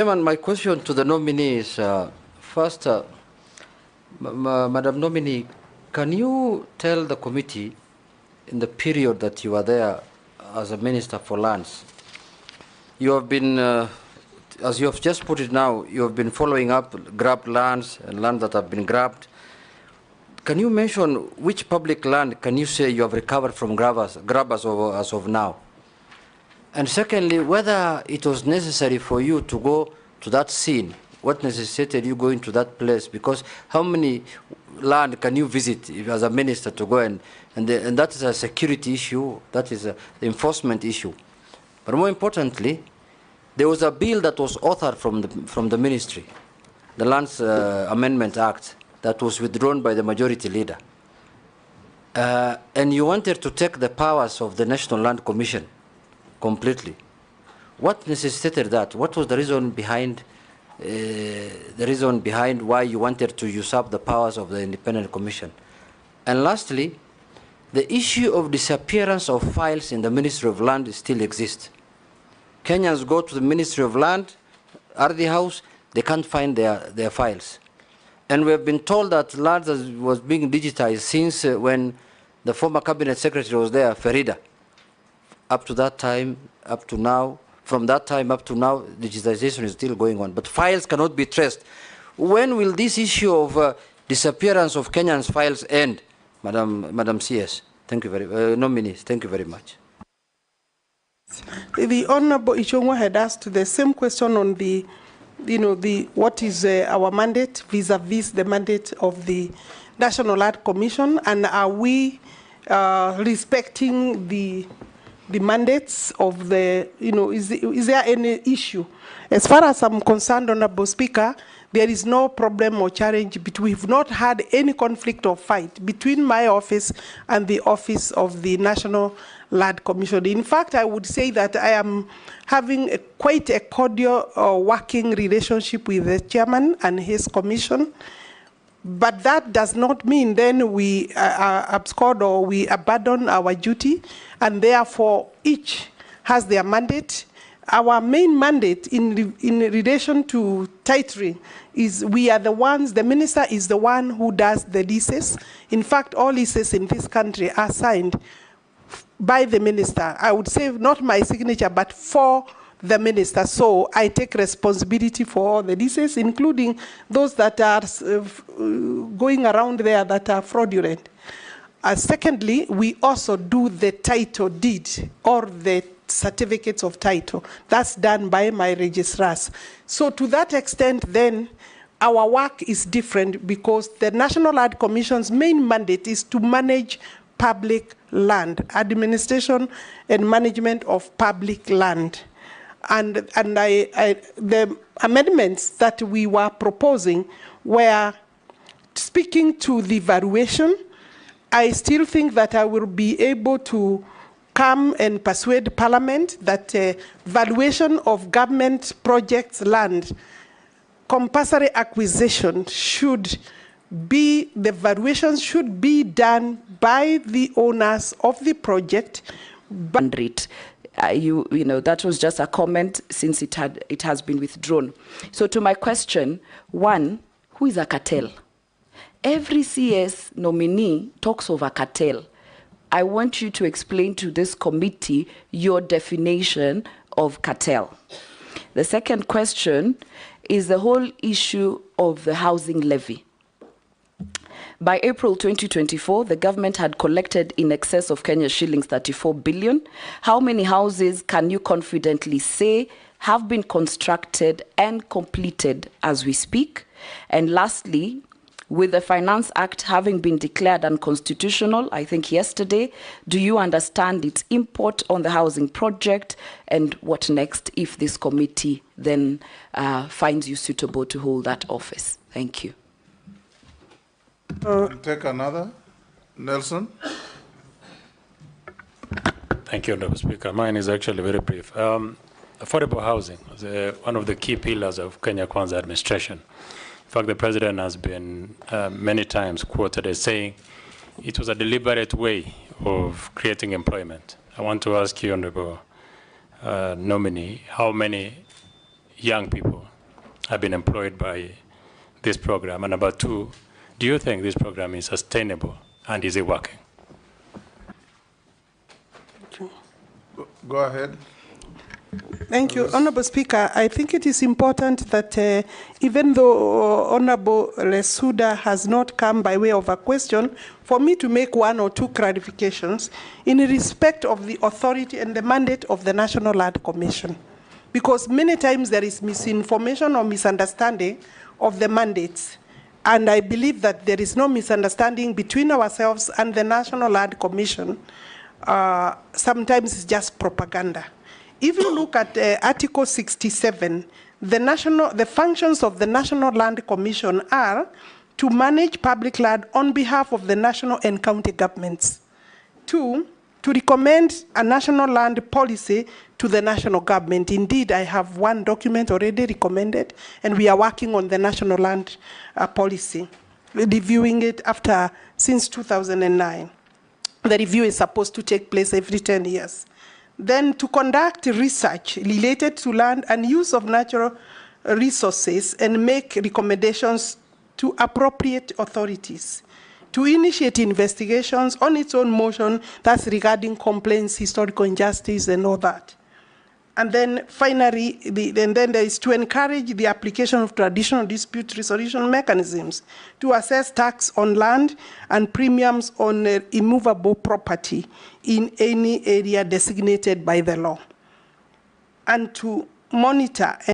Chairman, my question to the nominee is, first, Madam Nominee, can you tell the committee in the period that you are there as a Minister for Lands, you have been, as you have just put it now, you have been following up grabbed lands and land that have been grabbed. Can you mention which public land can you say you have recovered from grabbers as of now? And secondly, whether it was necessary for you to go to that scene, what necessitated you going to that place? Because how many land can you visit as a minister to go and that is a security issue, that is the enforcement issue. But more importantly, there was a bill that was authored from the ministry, the Lands Amendment Act, that was withdrawn by the majority leader. And you wanted to take the powers of the National Land Commission completely. What necessitated that? What was the reason behind why you wanted to usurp the powers of the Independent Commission? And lastly, the issue of disappearance of files in the Ministry of Land still exists. Kenyans go to the Ministry of Land, RD House, they can't find their files. And we have been told that land was being digitized since when the former cabinet secretary was there, Farida. Up to that time, up to now, from that time up to now, digitization is still going on. But files cannot be traced. When will this issue of disappearance of Kenyans' files end, Madam CS? Thank you very nominees. Thank you very much. The Honorable Ichongwa had asked the same question on the, what is our mandate vis-a-vis the mandate of the National Land Commission, and are we respecting the mandates of the, is there any issue? As far as I'm concerned, Honorable Speaker, there is no problem or challenge. We've not had any conflict or fight between my office and the office of the National Land Commission. In fact, I would say that I am having quite a cordial working relationship with the chairman and his commission. But that does not mean then we abscond or we abandon our duty, and therefore each has their mandate. Our main mandate in relation to titering is we are the ones, the minister is the one who does the leases. In fact, all leases in this country are signed by the minister. I would say not my signature, but for the minister. So I take responsibility for all the leases, including those that are going around there that are fraudulent. Secondly, we also do the title deed or the certificates of title. That's done by my registrars. So to that extent, then, our work is different because the National Land Commission's main mandate is to manage public land, administration and management of public land. And the amendments that we were proposing were speaking to the valuation. I still think that I will be able to come and persuade Parliament that valuation of government projects land, compulsory acquisition should be, the valuations should be done by the owners of the project. That was just a comment since it has been withdrawn. So to my question, one, who is a cartel? Every CS nominee talks of a cartel. I want you to explain to this committee your definition of cartel. The second question is the whole issue of the housing levy. By April 2024, the government had collected in excess of Kenya shillings 34 billion. How many houses can you confidently say have been constructed and completed as we speak? And lastly, with the Finance Act having been declared unconstitutional, I think yesterday, do you understand its import on the housing project, and what next if this committee then finds you suitable to hold that office? Thank you. We'll take another. Nelson. Thank you, Honorable Speaker. Mine is actually very brief. Affordable housing is one of the key pillars of Kenya Kwanza administration. In fact, the President has been many times quoted as saying it was a deliberate way of creating employment. I want to ask you, Honorable nominee, how many young people have been employed by this program? And number two, do you think this program is sustainable and is it working? Go ahead. Thank you, Honorable Speaker. I think it is important that even though Honorable Lesuda has not come by way of a question, for me to make one or two clarifications in respect of the authority and the mandate of the National Land Commission. Because many times there is misinformation or misunderstanding of the mandates. And I believe that there is no misunderstanding between ourselves and the National Land Commission. Sometimes it's just propaganda. If you look at Article 67, the functions of the National Land Commission are to manage public land on behalf of the national and county governments. 2, to recommend a national land policy to the national government. Indeed, I have one document already recommended, and we are working on the national land policy, reviewing it since 2009. The review is supposed to take place every 10 years. Then to conduct research related to land and use of natural resources and make recommendations to appropriate authorities. To initiate investigations on its own motion, that's regarding complaints, historical injustice, and all that. And then finally, then there is to encourage the application of traditional dispute resolution mechanisms to assess tax on land and premiums on immovable property in any area designated by the law, and to monitor